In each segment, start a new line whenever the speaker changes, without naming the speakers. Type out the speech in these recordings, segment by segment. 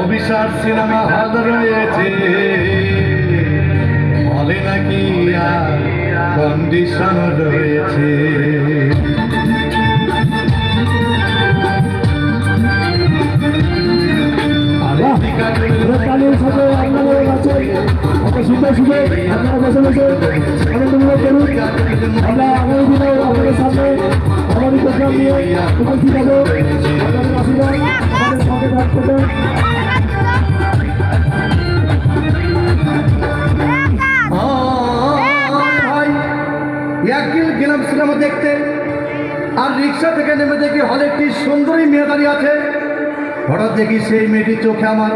অভিশাপ cinema hall রয়েছে, হলে নাকি কন্ডিশন রয়েছে।
আমরা আগামী দিনে আপনাদের সামনে আমাদের প্রোগ্রাম নিয়ে উপস্থিত হবো। আপনাদের আশীর্বাদ আমাদের সঙ্গে থাকতে।
একদিন গেলাম সিনেমা দেখতে, আর রিক্সা থেকে নেমে দেখি হলে একটি সুন্দরী মেয়ে দাঁড়িয়ে আছে। হঠাৎ দেখি সেই মেয়েটির চোখে আমার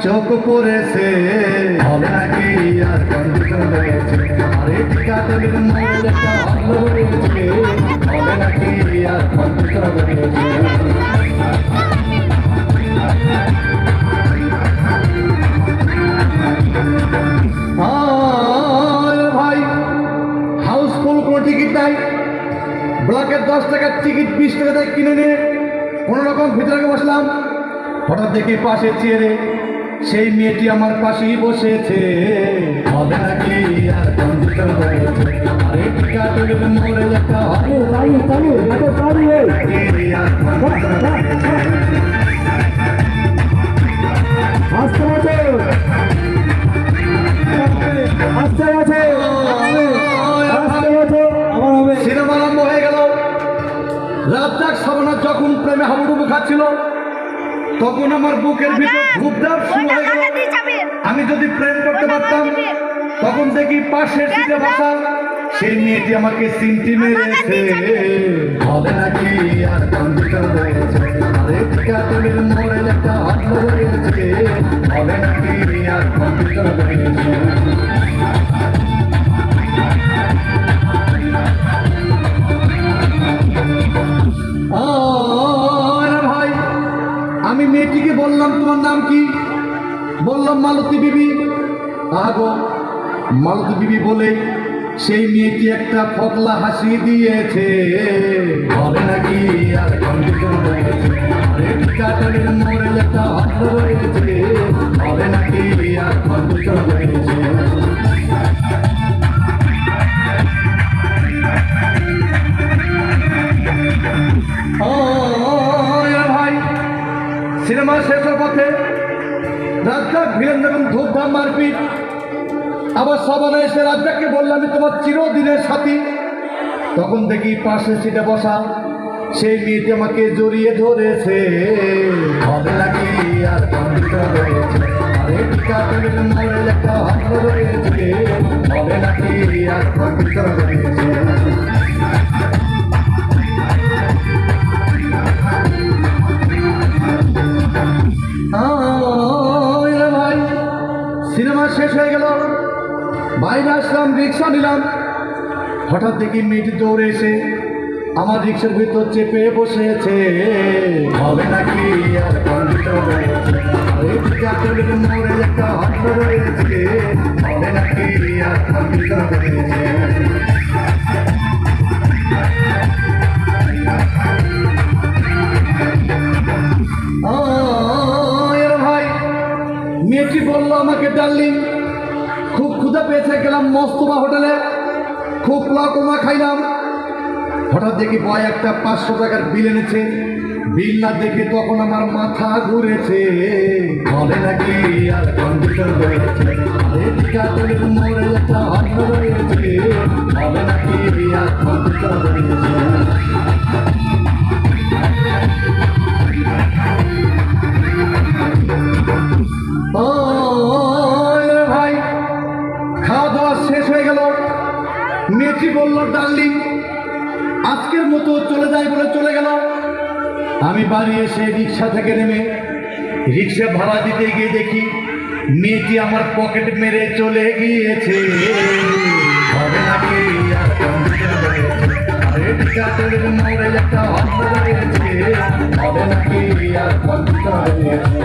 চোখ পড়েছে, হলে নাকি আর কন্ডিশন রয়েছে। আরে টিকাতলির মোড়ে একটা হল রয়েছে, হলে নাকি আর কন্ডিশন রয়েছে। ভাই হাউসফুল কোনো টিকিট নাই, ব্লকের 10 টাকার টিকিট 20 টাকা দিয়ে কিনে নিয়ে কোনো রকম ভিতরে বসলাম। হঠাৎ দেখি পাশে চেয়ারে সেই মেয়েটি আমার পাশেই বসেছে, হবে নাকি আর কন্ডিশন রয়েছে। আরে টিকাতলির মোড়ে একটা হল সিনেমা আরম্ভ হয়ে গেল। রাজ্জাক সাবানা যখন প্রেমে হাবুডুবু খাচ্ছিল, তখন আমার বুকের ভিতর ধূপধাপ শুরু হয়ে গেল। আমি যদি প্রেম করতে পারতাম, তখন দেখি পাশের সিটে বসা সেই মেয়েটি আমাকে সিমটি মেরেছে, হবে নাকি আর কন্ডিশন রয়েছে। আরে টিকাতলির মোড়ে একটা হল রয়েছে, হবে নাকি আর কন্ডিশন রয়েছে। ভাই আমি মেয়েটিকে বললাম, তোমার নাম কি? বললাম মালতী বিবি। আগো মালতী বিবি বলে সেই মেয়েটি একটা ফকলা হাসি দিয়েছে, হবে নাকি আর কন্ডিশন রয়েছে। আরে টিকাতলির মোড়ে একটা হল রয়েছে, হবে নাকি আর কন্ডিশন রয়েছে। ভাই সিনেমা শেষের পথে রাজ্জাক ভিলেন যখন ধূপধাম মারপিট, আবার সাবানা এসে রাজ্জাককে বললাম আমি তোমার চিরদিনের সাথী। তখন দেখি পাশে সিটে বসা সেই মেয়েটি আমাকে জড়িয়ে ধরেছে, হবে নাকি আর কন্ডিশন রয়েছে। আরে টিকাতলির মোড়ে একটা হল রয়েছে, হবে নাকি আর কন্ডিশন রয়েছে। ভাই সিনেমা শেষ হয়ে গেল, বাইরে আসলাম, রিক্সা নিলাম। হঠাৎ দেখি মেয়েটি দৌড়ে এসে আমার রিক্সার ভিতর চেপে বসেছে, হবে নাকি আর কন্ডিশন রয়েছে। আরে টিকাতলির মোড়ে একটা হল রয়েছে, হবে নাকি আর কন্ডিশন রয়েছে। ভাই মেয়েটি বললো আমাকে ডার্লিং, খুব ক্ষুধা পেয়েছে, গেলাম মস্তবা হোটেলে, খুব পোলা খাইলাম। হঠাৎ দেখি বয় একটা 500 টাকার বিল এনেছে। বিল না দেখে তখন আমার মাথা ঘুরেছে, হবে নাকি আর কন্ডিশন রয়েছে। আরে টিকাতলির মোড়ে একটা হল রয়েছে, হবে নাকি আর কন্ডিশন রয়েছে। ভাই খাওয়া দাওয়া শেষ হয়ে গেল। মেয়েটি বলল ডার্লিং আজকের মতো চলে যাই বলে চলে গেল। আমি বাড়ি এসে রিক্সা থেকে নেমে রিক্সা ভাড়া দিতে গিয়ে দেখি মেয়েটি আমার পকেট মেরে চলে গিয়েছে, হবে নাকি আর কন্ডিশন রয়েছে। আরে টিকাতলির মোড়ে একটা হল রয়েছে, হবে নাকি আর কন্ডিশন রয়েছে।